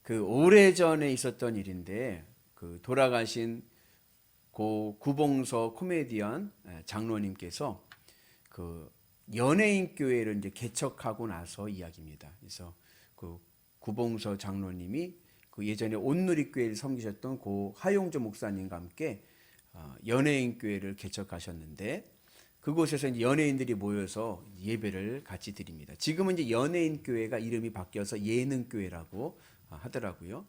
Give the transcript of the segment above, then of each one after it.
그 오래전에 있었던 일인데 그 돌아가신 고 구봉서 코미디언 장로님께서 그 연예인 교회를 이제 개척하고 나서 이야기입니다. 그래서 그 구봉서 장로님이 그 예전에 온누리 교회를 섬기셨던 고 하용조 목사님과 함께 연예인 교회를 개척하셨는데 그곳에서 이제 연예인들이 모여서 예배를 같이 드립니다. 지금은 이제 연예인 교회가 이름이 바뀌어서 예능 교회라고 하더라고요.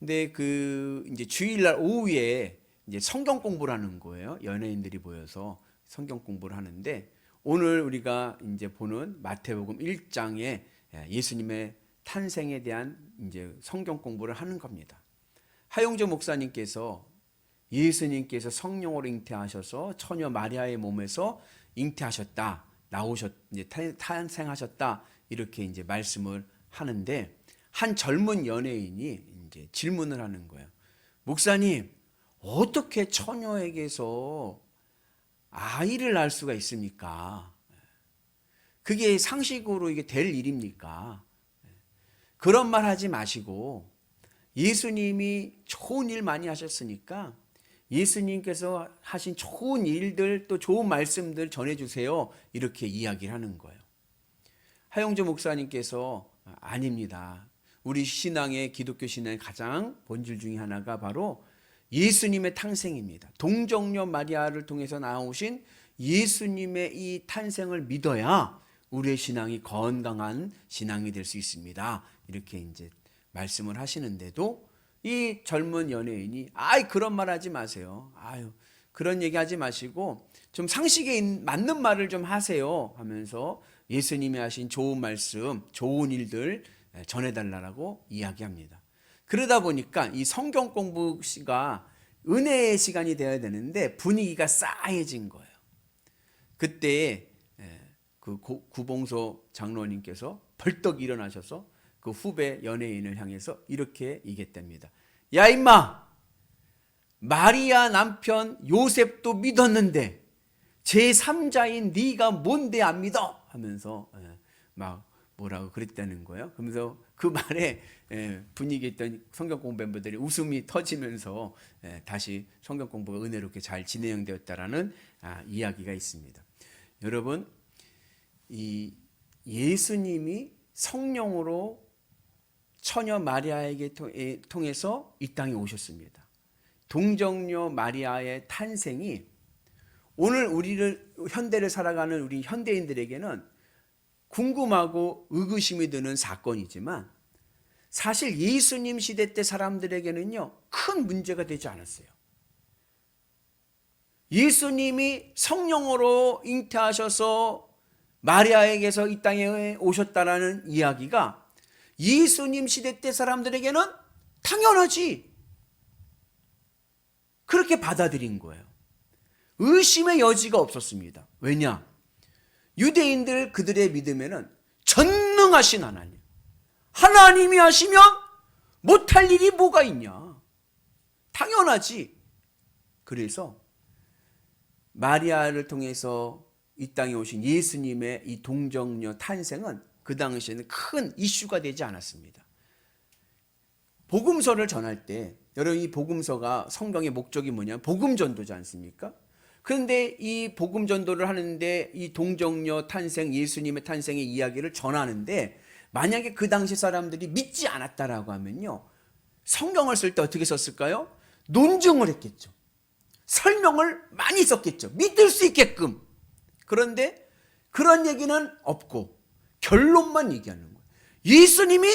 근데 그 이제 주일날 오후에 이제 성경 공부를 하는 거예요. 연예인들이 모여서 성경 공부를 하는데 오늘 우리가 이제 보는 마태복음 1장에 예수님의 탄생에 대한 이제 성경 공부를 하는 겁니다. 하용조 목사님께서 예수님께서 성령으로 잉태하셔서 처녀 마리아의 몸에서 잉태하셨다, 이제 탄생하셨다 이렇게 이제 말씀을 하는데 한 젊은 연예인이 이제 질문을 하는 거예요. 목사님, 어떻게 처녀에게서 아이를 낳을 수가 있습니까? 그게 상식으로 이게 될 일입니까? 그런 말 하지 마시고 예수님이 좋은 일 많이 하셨으니까 예수님께서 하신 좋은 일들 또 좋은 말씀들 전해주세요. 이렇게 이야기를 하는 거예요. 하용조 목사님께서 아닙니다. 우리 신앙의 기독교 신앙의 가장 본질 중에 하나가 바로 예수님의 탄생입니다. 동정녀 마리아를 통해서 나오신 예수님의 이 탄생을 믿어야 우리의 신앙이 건강한 신앙이 될 수 있습니다. 이렇게 이제 말씀을 하시는데도 이 젊은 연예인이 그런 말 하지 마세요. 그런 얘기 하지 마시고 좀 상식에 맞는 말을 좀 하세요 하면서 예수님이 하신 좋은 말씀, 좋은 일들 전해달라고 이야기합니다. 그러다 보니까 이 성경 공부가 은혜의 시간이 되어야 되는데 분위기가 싸해진 거예요. 그때 그 구봉서 장로님께서 벌떡 일어나셔서 그 후배 연예인을 향해서 이렇게 얘기했답니다. 야 임마, 마리아 남편 요셉도 믿었는데 제3자인 네가 뭔데 안 믿어? 하면서 막 뭐라고 그랬다는 거예요. 그러면서 그 말에 분위기 있던 성경 공부 멤버들이 웃음이 터지면서 다시 성경 공부가 은혜롭게 잘 진행되었다라는 이야기가 있습니다. 여러분, 이 예수님이 성령으로 처녀 마리아에게 통해서 이 땅에 오셨습니다. 동정녀 마리아의 탄생이 오늘 우리를 현대를 살아가는 우리 현대인들에게는 궁금하고 의구심이 드는 사건이지만 사실 예수님 시대 때 사람들에게는요 큰 문제가 되지 않았어요. 예수님이 성령으로 잉태하셔서 마리아에게서 이 땅에 오셨다라는 이야기가 예수님 시대 때 사람들에게는 당연하지 그렇게 받아들인 거예요. 의심의 여지가 없었습니다. 왜냐? 유대인들 그들의 믿음에는 전능하신 하나님이 하시면 못할 일이 뭐가 있냐? 당연하지. 그래서 마리아를 통해서 이 땅에 오신 예수님의 이 동정녀 탄생은 그 당시에는 큰 이슈가 되지 않았습니다. 복음서를 전할 때 여러분 이 복음서가 성경의 목적이 뭐냐면 복음 전도지 않습니까? 그런데 이 복음 전도를 하는데 이 동정녀 탄생, 예수님의 탄생의 이야기를 전하는데 만약에 그 당시 사람들이 믿지 않았다라고 하면요. 성경을 쓸 때 어떻게 썼을까요? 논증을 했겠죠. 설명을 많이 썼겠죠. 믿을 수 있게끔. 그런데 그런 얘기는 없고 결론만 얘기하는 거예요. 예수님이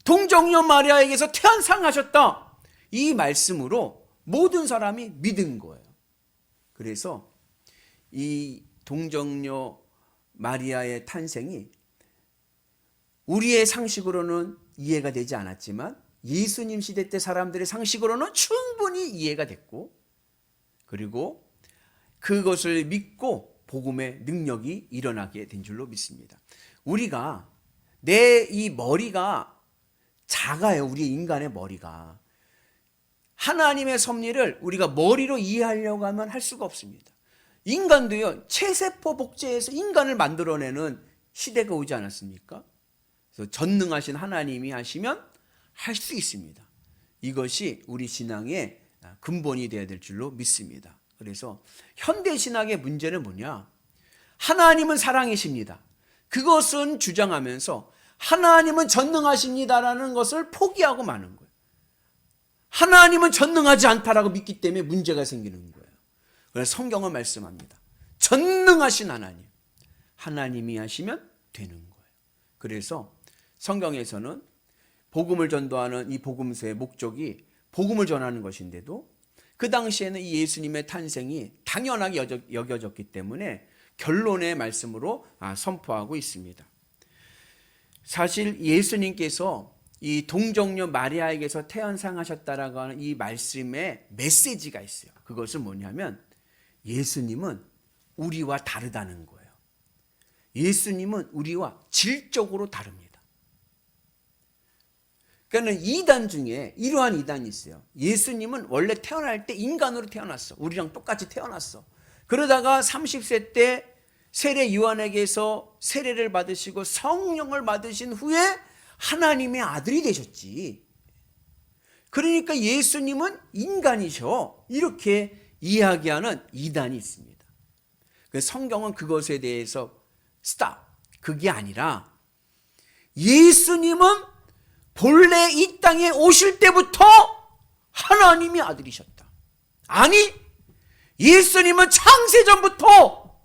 동정녀 마리아에게서 태어나셨다. 이 말씀으로 모든 사람이 믿은 거예요. 그래서 이 동정녀 마리아의 탄생이 우리의 상식으로는 이해가 되지 않았지만 예수님 시대 때 사람들의 상식으로는 충분히 이해가 됐고 그리고 그것을 믿고 복음의 능력이 일어나게 된 줄로 믿습니다. 우리가 내 이 머리가 작아요. 우리 인간의 머리가. 하나님의 섭리를 우리가 머리로 이해하려고 하면 할 수가 없습니다. 인간도요, 체세포 복제해서 인간을 만들어내는 시대가 오지 않았습니까? 그래서 전능하신 하나님이 하시면 할 수 있습니다. 이것이 우리 신앙의 근본이 되어야 될 줄로 믿습니다. 그래서 현대 신학의 문제는 뭐냐? 하나님은 사랑이십니다. 그것은 주장하면서 하나님은 전능하십니다라는 것을 포기하고 마는 거예요. 하나님은 전능하지 않다라고 믿기 때문에 문제가 생기는 거예요. 그래서 성경은 말씀합니다. 전능하신 하나님, 하나님이 하시면 되는 거예요. 그래서 성경에서는 복음을 전도하는 이 복음서의 목적이 복음을 전하는 것인데도 그 당시에는 이 예수님의 탄생이 당연하게 여겨졌기 때문에 결론의 말씀으로 선포하고 있습니다. 사실 예수님께서 이 동정녀 마리아에게서 태어나셨다라고 하는 이 말씀에 메시지가 있어요. 그것은 뭐냐면 예수님은 우리와 다르다는 거예요. 예수님은 우리와 질적으로 다릅니다. 그러니까 이단 중에 이러한 이단이 있어요. 예수님은 원래 태어날 때 인간으로 태어났어. 우리랑 똑같이 태어났어. 그러다가 30세 때 세례 요한에게서 세례를 받으시고 성령을 받으신 후에 하나님의 아들이 되셨지. 그러니까 예수님은 인간이셔. 이렇게 이야기하는 이단이 있습니다. 성경은 그것에 대해서 스탑. 그게 아니라 예수님은 본래 이 땅에 오실 때부터 하나님의 아들이셨다. 아니, 예수님은 창세전부터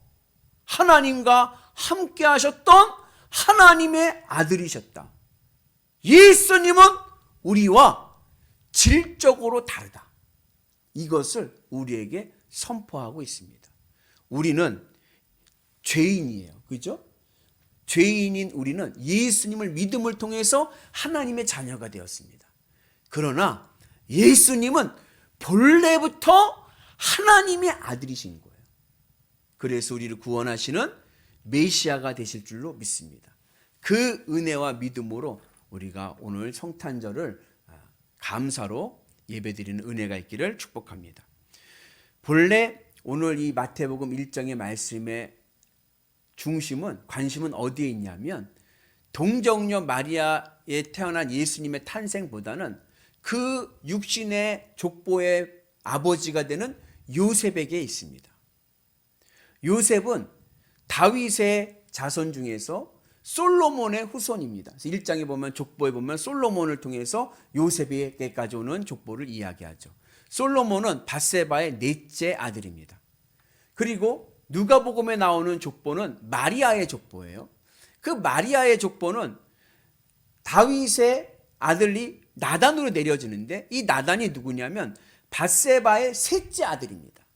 하나님과 함께 하셨던 하나님의 아들이셨다. 예수님은 우리와 질적으로 다르다. 이것을 우리에게 선포하고 있습니다. 우리는 죄인이에요. 그죠? 죄인인 우리는 예수님을 믿음을 통해서 하나님의 자녀가 되었습니다. 그러나 예수님은 본래부터 하나님의 아들이신 거예요. 그래서 우리를 구원하시는 메시아가 되실 줄로 믿습니다. 그 은혜와 믿음으로 우리가 오늘 성탄절을 감사로 예배드리는 은혜가 있기를 축복합니다. 본래 오늘 이 마태복음 1장의 말씀의 관심은 어디에 있냐면 동정녀 마리아에 태어난 예수님의 탄생보다는 그 육신의 족보의 아버지가 되는 요셉에게 있습니다. 요셉은 다윗의 자손 중에서 솔로몬의 후손입니다. 1장에 보면 족보에 보면 솔로몬을 통해서 요셉에게까지 오는 족보를 이야기하죠. 솔로몬은 밧세바의 넷째 아들입니다. 그리고 누가복음에 나오는 족보는 마리아의 족보예요. 그 마리아의 족보는 다윗의 아들이 나단으로 내려지는데 이 나단이 누구냐면 밧세바의 셋째 아들입니다.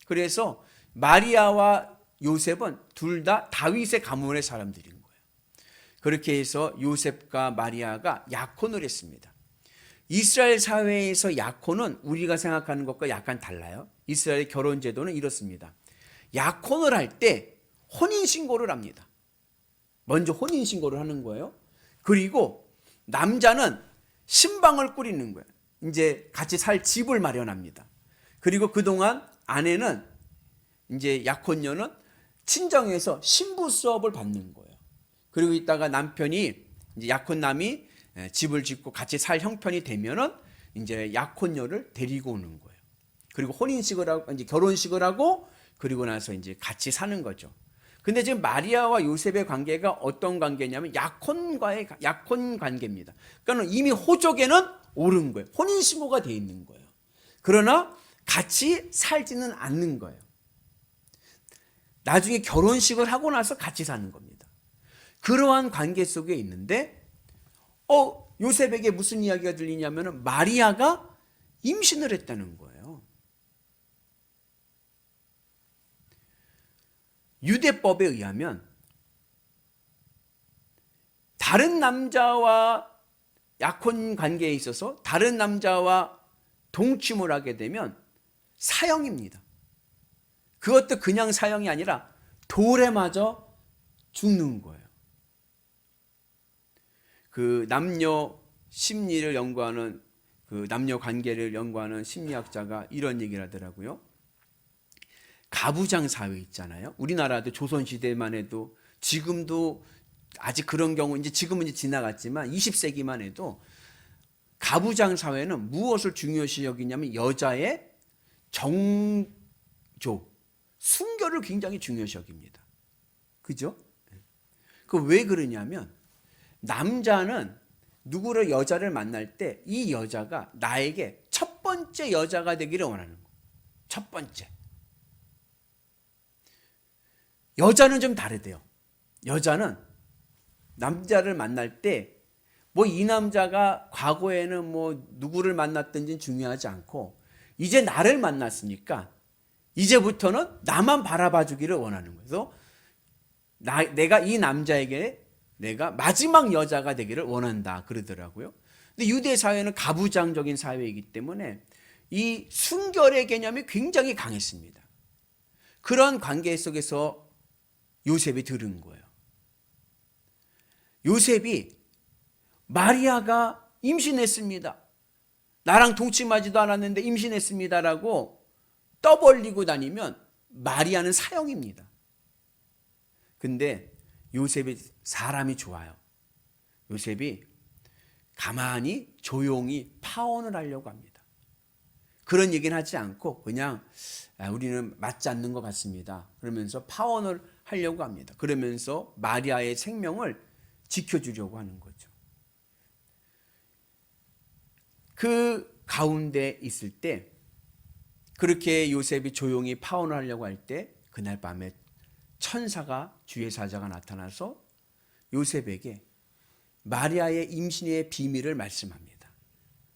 그래서 마리아와 요셉은 둘 다 다윗의 가문의 사람들인 거예요. 그렇게 해서 요셉과 마리아가 약혼을 했습니다. 이스라엘 사회에서 약혼은 우리가 생각하는 것과 약간 달라요. 이스라엘 결혼 제도는 이렇습니다. 약혼을 할 때 혼인신고를 합니다. 먼저 혼인신고를 하는 거예요. 그리고 남자는 신방을 꾸리는 거예요. 이제 같이 살 집을 마련합니다. 그리고 그동안 아내는 이제 약혼녀는 친정에서 신부 수업을 받는 거예요. 그리고 있다가 남편이 이제 약혼남이 집을 짓고 같이 살 형편이 되면은 이제 약혼녀를 데리고 오는 거예요. 그리고 혼인식을 하고 이제 결혼식을 하고 그리고 나서 이제 같이 사는 거죠. 근데 지금 마리아와 요셉의 관계가 어떤 관계냐면 약혼 관계입니다. 그러니까 이미 호적에는 오른 거예요. 혼인신고가 돼 있는 거예요. 그러나 같이 살지는 않는 거예요. 나중에 결혼식을 하고 나서 같이 사는 겁니다. 그러한 관계 속에 있는데 요셉에게 무슨 이야기가 들리냐면 마리아가 임신을 했다는 거예요. 유대법에 의하면 다른 남자와 약혼 관계에 있어서 다른 남자와 동침을 하게 되면 사형입니다. 그것도 그냥 사형이 아니라 돌에 맞아 죽는 거예요. 그 남녀 심리를 연구하는 그 남녀 관계를 연구하는 심리학자가 이런 얘기를 하더라고요. 가부장 사회 있잖아요. 우리나라도 조선 시대만 해도 지금도 아직 그런 경우 지금은 이제 지나갔지만 20세기만 해도 가부장 사회는 무엇을 중요시 여기냐면 여자의 정조, 순결을 굉장히 중요시 여깁니다. 그죠? 그 왜 그러냐면 남자는 누구를 여자를 만날 때 이 여자가 나에게 첫 번째 여자가 되기를 원하는 거예요. 첫 번째. 여자는 좀 다르대요. 여자는 남자를 만날 때 뭐 이 남자가 과거에는 뭐 누구를 만났든지 중요하지 않고 이제 나를 만났으니까 이제부터는 나만 바라봐 주기를 원하는 거예요. 그래서 내가 이 남자에게 내가 마지막 여자가 되기를 원한다 그러더라고요. 근데 유대 사회는 가부장적인 사회이기 때문에 이 순결의 개념이 굉장히 강했습니다. 그런 관계 속에서 요셉이 들은 거예요. 요셉이 마리아가 임신했습니다. 나랑 동침하지도 않았는데 임신했습니다라고 떠벌리고 다니면 마리아는 사형입니다. 근데 요셉이 사람이 좋아요. 요셉이 가만히 조용히 파혼을 하려고 합니다. 그런 얘기는 하지 않고 그냥 우리는 맞지 않는 것 같습니다. 그러면서 파혼을 하려고 합니다. 그러면서 마리아의 생명을 지켜주려고 하는 거죠. 그 가운데 있을 때 그렇게 요셉이 조용히 파혼을 하려고 할 때 그날 밤에 천사가 주의 사자가 나타나서 요셉에게 마리아의 임신의 비밀을 말씀합니다.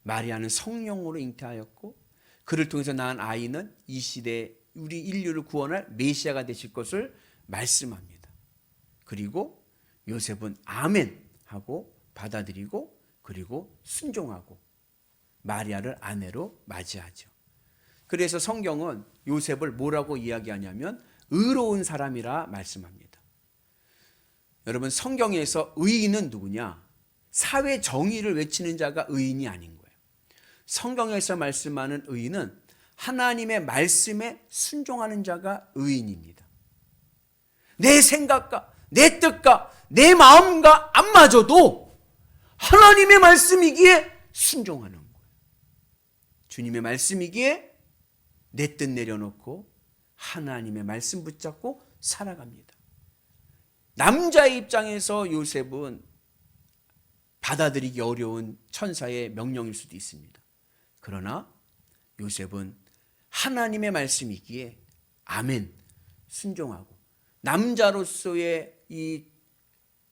마리아는 성령으로 잉태하였고 그를 통해서 낳은 아이는 이 시대에 우리 인류를 구원할 메시아가 되실 것을 말씀합니다. 그리고 요셉은 아멘 하고 받아들이고 그리고 순종하고 마리아를 아내로 맞이하죠. 그래서 성경은 요셉을 뭐라고 이야기하냐면 의로운 사람이라 말씀합니다. 여러분 성경에서 의인은 누구냐? 사회 정의를 외치는 자가 의인이 아닌 거예요. 성경에서 말씀하는 의인은 하나님의 말씀에 순종하는 자가 의인입니다. 내 생각과 내 뜻과 내 마음과 안 맞아도 하나님의 말씀이기에 순종하는 거예요. 주님의 말씀이기에 내 뜻 내려놓고 하나님의 말씀 붙잡고 살아갑니다. 남자의 입장에서 요셉은 받아들이기 어려운 천사의 명령일 수도 있습니다. 그러나 요셉은 하나님의 말씀이기에 아멘 순종하고 남자로서의 이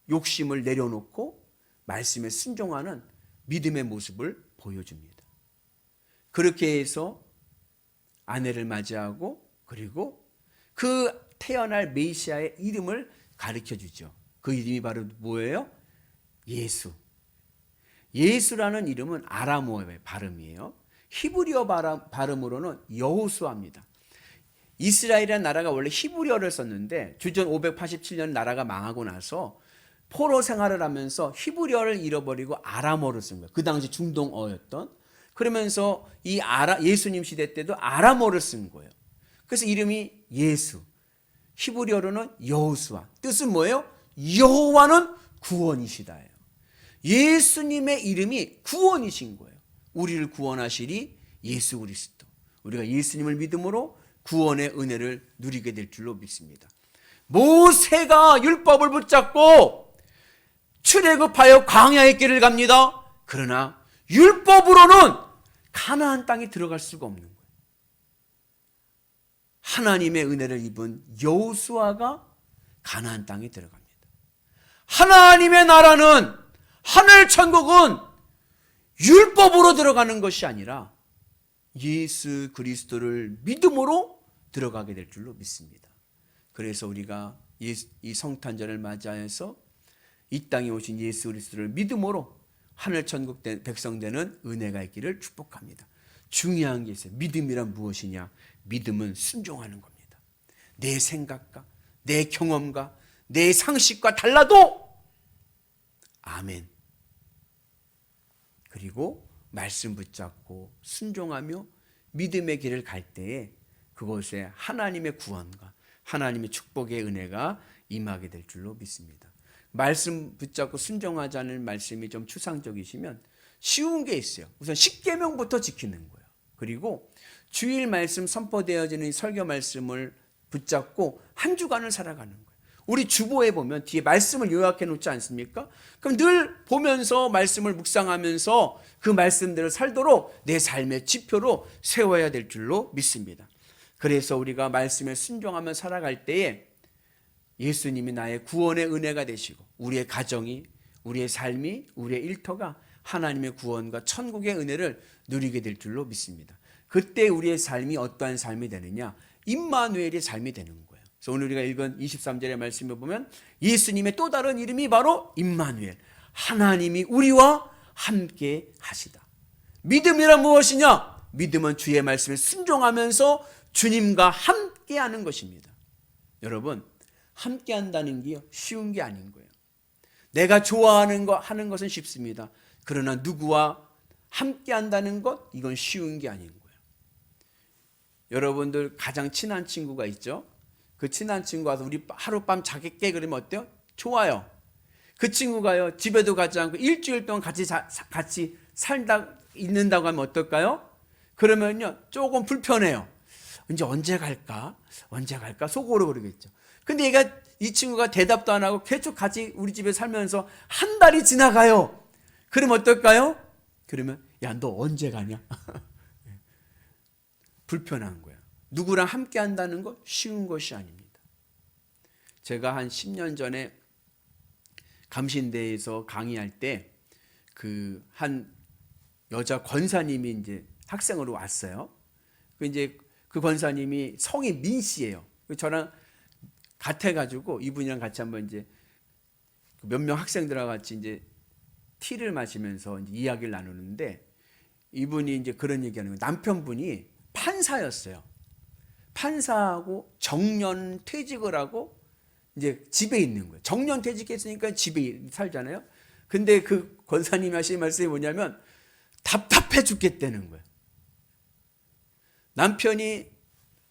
욕심을 내려놓고 말씀에 순종하는 믿음의 모습을 보여줍니다. 그렇게 해서 아내를 맞이하고 그리고 그 태어날 메시아의 이름을 가르쳐 주죠. 그 이름이 바로 뭐예요? 예수. 예수라는 이름은 아람어의 발음이에요. 히브리어 발음으로는 여호수아입니다. 이스라엘이라는 나라가 원래 히브리어를 썼는데 주전 587년 나라가 망하고 나서 포로 생활을 하면서 히브리어를 잃어버리고 아람어를 쓴 거예요. 그 당시 중동어였던. 그러면서 예수님 시대 때도 아람어를 쓴 거예요. 그래서 이름이 예수. 히브리어로는 여호수아. 뜻은 뭐예요? 여호와는 구원이시다예요. 예수님의 이름이 구원이신 거예요. 우리를 구원하시리 예수 그리스도. 우리가 예수님을 믿음으로 구원의 은혜를 누리게 될 줄로 믿습니다. 모세가 율법을 붙잡고 출애굽하여 광야의 길을 갑니다. 그러나 율법으로는 가나안 땅에 들어갈 수가 없는 거예요. 하나님의 은혜를 입은 여호수아가 가나안 땅에 들어갑니다. 하나님의 나라는 하늘 천국은 율법으로 들어가는 것이 아니라 예수 그리스도를 믿음으로 들어가게 될 줄로 믿습니다. 그래서 우리가 이 성탄절을 맞이하여서 이 땅에 오신 예수 그리스도를 믿음으로 하늘 천국 백성 되는 은혜가 있기를 축복합니다. 중요한 게 있어요. 믿음이란 무엇이냐? 믿음은 순종하는 겁니다. 내 생각과 내 경험과 내 상식과 달라도 아멘. 그리고 말씀 붙잡고 순종하며 믿음의 길을 갈 때에 그곳에 하나님의 구원과 하나님의 축복의 은혜가 임하게 될 줄로 믿습니다. 말씀 붙잡고 순종하자는 말씀이 좀 추상적이시면 쉬운 게 있어요. 우선 십계명부터 지키는 거예요. 그리고 주일 말씀 선포되어지는 이 설교 말씀을 붙잡고 한 주간을 살아가는 거예요. 우리 주보에 보면 뒤에 말씀을 요약해 놓지 않습니까? 그럼 늘 보면서 말씀을 묵상하면서 그 말씀대로 살도록 내 삶의 지표로 세워야 될 줄로 믿습니다. 그래서 우리가 말씀에 순종하며 살아갈 때에 예수님이 나의 구원의 은혜가 되시고 우리의 가정이, 우리의 삶이, 우리의 일터가 하나님의 구원과 천국의 은혜를 누리게 될 줄로 믿습니다. 그때 우리의 삶이 어떠한 삶이 되느냐? 임마누엘의 삶이 되는 거예요. 그래서 오늘 우리가 읽은 23절의 말씀에 보면 예수님의 또 다른 이름이 바로 임마누엘, 하나님이 우리와 함께 하시다. 믿음이란 무엇이냐? 믿음은 주의 말씀에 순종하면서 주님과 함께 하는 것입니다. 여러분, 함께 한다는 게 쉬운 게 아닌 거예요. 내가 좋아하는 거 하는 것은 쉽습니다. 그러나 누구와 함께 한다는 것, 이건 쉬운 게 아닌 거예요. 여러분들 가장 친한 친구가 있죠? 그 친한 친구가 와서 우리 하룻밤 자겠게 그러면 어때요? 좋아요. 그 친구가요, 집에도 가지 않고 일주일 동안 같이 있는다고 하면 어떨까요? 그러면요, 조금 불편해요. 이제 언제 갈까? 속으로 그러겠죠. 근데 이 친구가 대답도 안 하고 계속 같이 우리 집에 살면서 한 달이 지나가요. 그럼 어떨까요? 그러면 야, 너 언제 가냐? 불편한 거야. 누구랑 함께 한다는 거 쉬운 것이 아닙니다. 제가 한 10년 전에 감신대에서 강의할 때 그 한 여자 권사님이 이제 학생으로 왔어요. 그 권사님이 성이 민 씨예요. 저랑 같아가지고 이분이랑 같이 한번 이제 몇 명 학생들하고 같이 이제 티를 마시면서 이제 이야기를 나누는데 이분이 이제 그런 얘기하는 거예요. 남편분이 판사였어요. 판사하고 정년 퇴직을 하고 이제 집에 있는 거예요. 정년 퇴직했으니까 집에 살잖아요. 근데 그 권사님이 하시는 말씀이 뭐냐면 답답해 죽겠다는 거예요. 남편이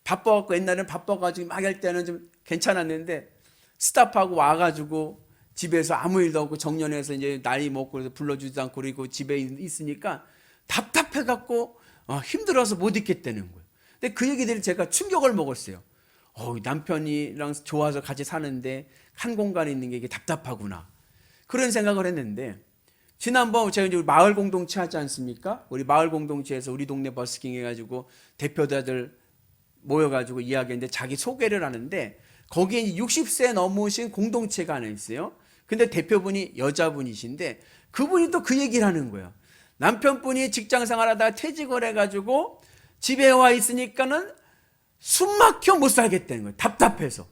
바빠갖고 옛날에는 바빠가지고 막 할 때는 좀 괜찮았는데 스탑하고 와가지고 집에서 아무 일도 없고 정년해서 이제 나이 먹고 그래서 불러주지도 않고 그리고 집에 있으니까 답답해갖고 힘들어서 못 있겠다는 거예요. 근데 그 얘기들이 제가 충격을 먹었어요. 남편이랑 좋아서 같이 사는데 한 공간에 있는 게 이게 답답하구나. 그런 생각을 했는데 지난번 제가 이제 마을 공동체 하지 않습니까? 우리 마을 공동체에서 우리 동네 버스킹 해가지고 대표자들 모여가지고 이야기했는데 자기 소개를 하는데 거기에 60세 넘으신 공동체가 하나 있어요. 근데 대표분이 여자분이신데 그분이 또 그 얘기를 하는 거예요. 남편분이 직장 생활하다가 퇴직을 해가지고 집에 와 있으니까는 숨 막혀 못 살겠다는 거예요. 답답해서.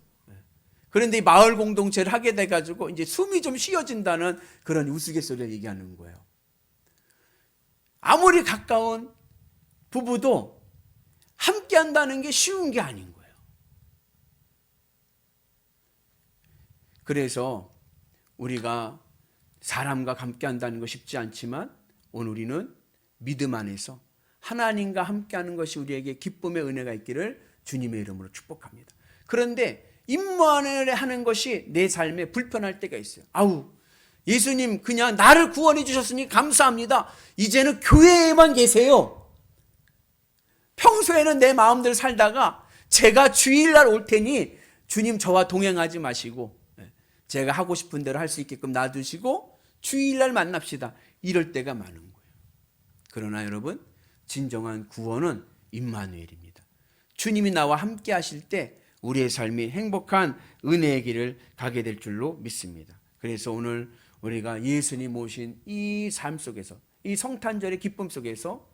그런데 이 마을 공동체를 하게 돼가지고 이제 숨이 좀 쉬어진다는 그런 우스갯소리를 얘기하는 거예요. 아무리 가까운 부부도 함께 한다는 게 쉬운 게 아닌 거예요. 그래서 우리가 사람과 함께 한다는 거 쉽지 않지만 오늘 우리는 믿음 안에서 하나님과 함께 하는 것이 우리에게 기쁨의 은혜가 있기를 주님의 이름으로 축복합니다. 그런데 임무안을 하는 것이 내 삶에 불편할 때가 있어요. 예수님 그냥 나를 구원해 주셨으니 감사합니다. 이제는 교회에만 계세요. 평소에는 내 마음대로 살다가 제가 주일날 올 테니 주님 저와 동행하지 마시고 제가 하고 싶은 대로 할 수 있게끔 놔두시고 주일날 만납시다. 이럴 때가 많은 거예요. 그러나 여러분, 진정한 구원은 임마누엘입니다. 주님이 나와 함께 하실 때 우리의 삶이 행복한 은혜의 길을 가게 될 줄로 믿습니다. 그래서 오늘 우리가 예수님 모신 이 삶 속에서, 이 성탄절의 기쁨 속에서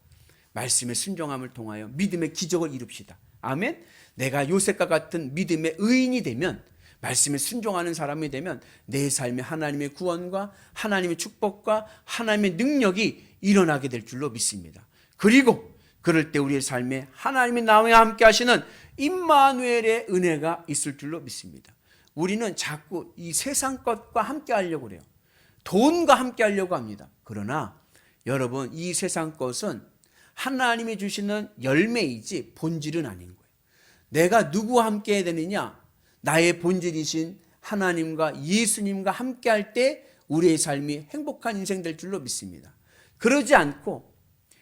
말씀의 순종함을 통하여 믿음의 기적을 이룹시다. 아멘. 내가 요셉과 같은 믿음의 의인이 되면, 말씀에 순종하는 사람이 되면 내 삶에 하나님의 구원과 하나님의 축복과 하나님의 능력이 일어나게 될 줄로 믿습니다. 그리고 그럴 때 우리의 삶에 하나님이 나와 함께 하시는 임마누엘의 은혜가 있을 줄로 믿습니다. 우리는 자꾸 이 세상 것과 함께 하려고 그래요. 돈과 함께 하려고 합니다. 그러나 여러분, 이 세상 것은 하나님이 주시는 열매이지 본질은 아닌 거예요. 내가 누구와 함께 해야 되느냐? 나의 본질이신 하나님과 예수님과 함께 할 때 우리의 삶이 행복한 인생 될 줄로 믿습니다. 그러지 않고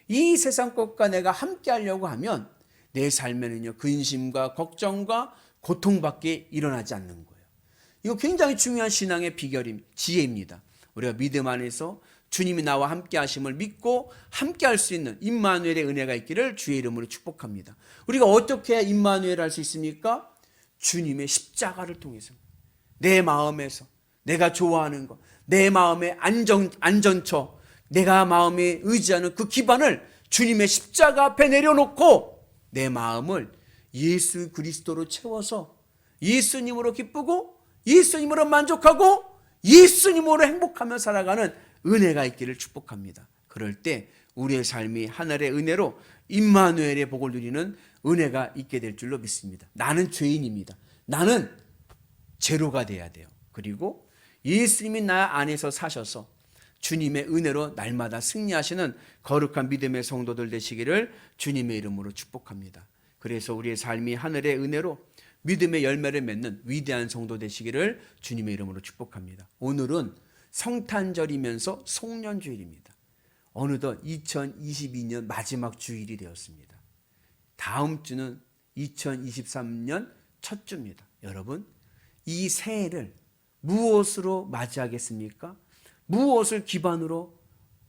이 세상 것과 내가 함께 하려고 하면 내 삶에는요, 근심과 걱정과 고통밖에 일어나지 않는 거예요. 이거 굉장히 중요한 신앙의 지혜입니다. 우리가 믿음 안에서 주님이 나와 함께 하심을 믿고 함께 할 수 있는 임마누엘의 은혜가 있기를 주의 이름으로 축복합니다. 우리가 어떻게 임마누엘 할 수 있습니까? 주님의 십자가를 통해서 내 마음에서 내가 좋아하는 것, 내 마음의 안전처, 내가 마음에 의지하는 그 기반을 주님의 십자가 앞에 내려놓고 내 마음을 예수 그리스도로 채워서 예수님으로 기쁘고 예수님으로 만족하고 예수님으로 행복하며 살아가는 은혜가 있기를 축복합니다. 그럴 때 우리의 삶이 하늘의 은혜로 임마누엘의 복을 누리는 은혜가 있게 될 줄로 믿습니다. 나는 죄인입니다. 나는 제로가 돼야 돼요. 그리고 예수님이 나 안에서 사셔서 주님의 은혜로 날마다 승리하시는 거룩한 믿음의 성도들 되시기를 주님의 이름으로 축복합니다. 그래서 우리의 삶이 하늘의 은혜로 믿음의 열매를 맺는 위대한 성도 되시기를 주님의 이름으로 축복합니다. 오늘은 성탄절이면서 송년주일입니다. 어느덧 2022년 마지막 주일이 되었습니다. 다음 주는 2023년 첫 주입니다. 여러분, 이 새해를 무엇으로 맞이하겠습니까? 무엇을 기반으로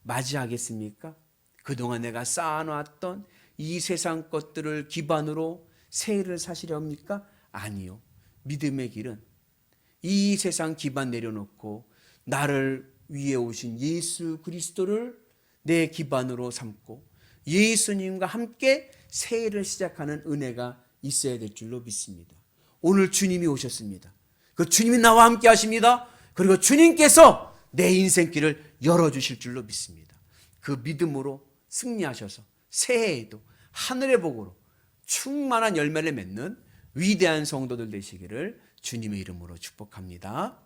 맞이하겠습니까? 그동안 내가 쌓아놨던 이 세상 것들을 기반으로 새해를 사시렵니까? 아니요. 믿음의 길은 이 세상 기반 내려놓고 나를 위해 오신 예수 그리스도를 내 기반으로 삼고 예수님과 함께 새해를 시작하는 은혜가 있어야 될 줄로 믿습니다. 오늘 주님이 오셨습니다. 그 주님이 나와 함께 하십니다. 그리고 주님께서 내 인생길을 열어주실 줄로 믿습니다. 그 믿음으로 승리하셔서 새해에도 하늘의 복으로 충만한 열매를 맺는 위대한 성도들 되시기를 주님의 이름으로 축복합니다.